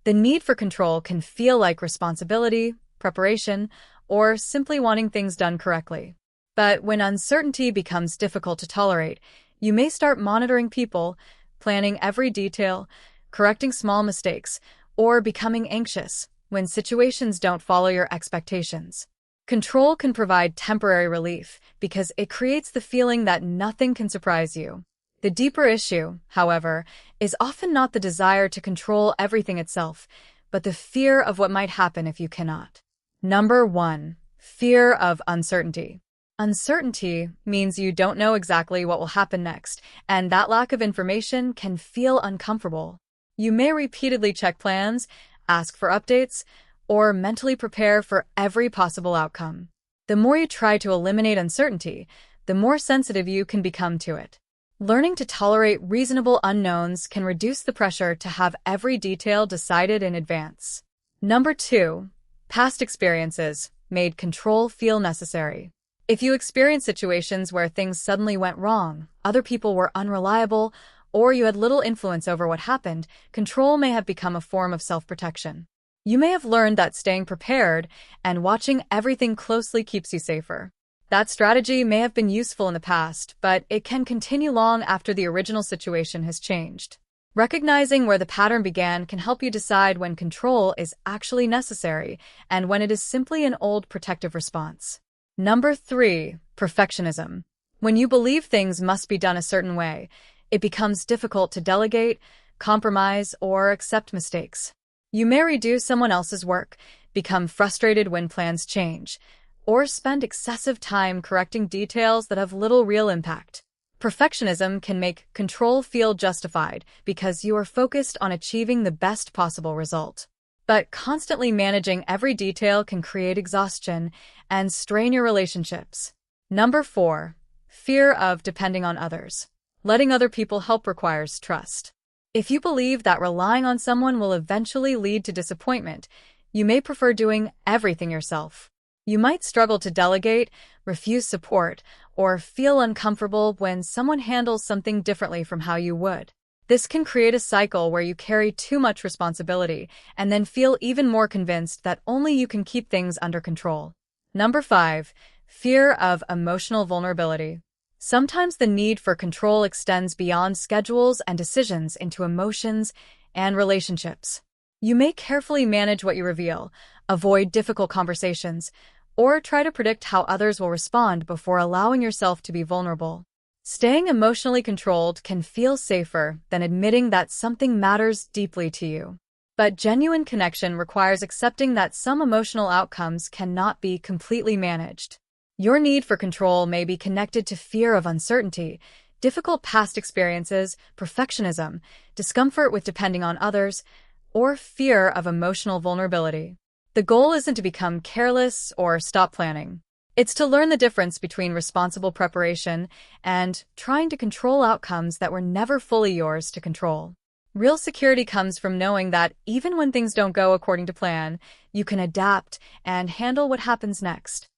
The need for control can feel like responsibility, preparation, or simply wanting things done correctly. But when uncertainty becomes difficult to tolerate, you may start monitoring people, planning every detail, correcting small mistakes, or becoming anxious when situations don't follow your expectations. Control can provide temporary relief because it creates the feeling that nothing can surprise you. The deeper issue, however, is often not the desire to control everything itself, but the fear of what might happen if you cannot. Number 1. Fear of uncertainty. Uncertainty means you don't know exactly what will happen next, and that lack of information can feel uncomfortable. You may repeatedly check plans, ask for updates, or mentally prepare for every possible outcome. The more you try to eliminate uncertainty, the more sensitive you can become to it. Learning to tolerate reasonable unknowns can reduce the pressure to have every detail decided in advance. Number 2. Past experiences made control feel necessary. If you experience situations where things suddenly went wrong, other people were unreliable, or you had little influence over what happened, control may have become a form of self-protection. You may have learned that staying prepared and watching everything closely keeps you safer. That strategy may have been useful in the past, but it can continue long after the original situation has changed. Recognizing where the pattern began can help you decide when control is actually necessary and when it is simply an old protective response. Number 3. Perfectionism. When you believe things must be done a certain way, it becomes difficult to delegate, compromise, or accept mistakes. You may redo someone else's work, become frustrated when plans change, or spend excessive time correcting details that have little real impact. Perfectionism can make control feel justified because you are focused on achieving the best possible result. But constantly managing every detail can create exhaustion and strain your relationships. Number 4. Fear of depending on others. Letting other people help requires trust. If you believe that relying on someone will eventually lead to disappointment, you may prefer doing everything yourself. You might struggle to delegate, refuse support, or feel uncomfortable when someone handles something differently from how you would. This can create a cycle where you carry too much responsibility and then feel even more convinced that only you can keep things under control. Number 5. Fear of emotional vulnerability. Sometimes the need for control extends beyond schedules and decisions into emotions and relationships. You may carefully manage what you reveal, avoid difficult conversations, or try to predict how others will respond before allowing yourself to be vulnerable. Staying emotionally controlled can feel safer than admitting that something matters deeply to you. But genuine connection requires accepting that some emotional outcomes cannot be completely managed. Your need for control may be connected to fear of uncertainty, difficult past experiences, perfectionism, discomfort with depending on others, or fear of emotional vulnerability. The goal isn't to become careless or stop planning. It's to learn the difference between responsible preparation and trying to control outcomes that were never fully yours to control. Real security comes from knowing that even when things don't go according to plan, you can adapt and handle what happens next.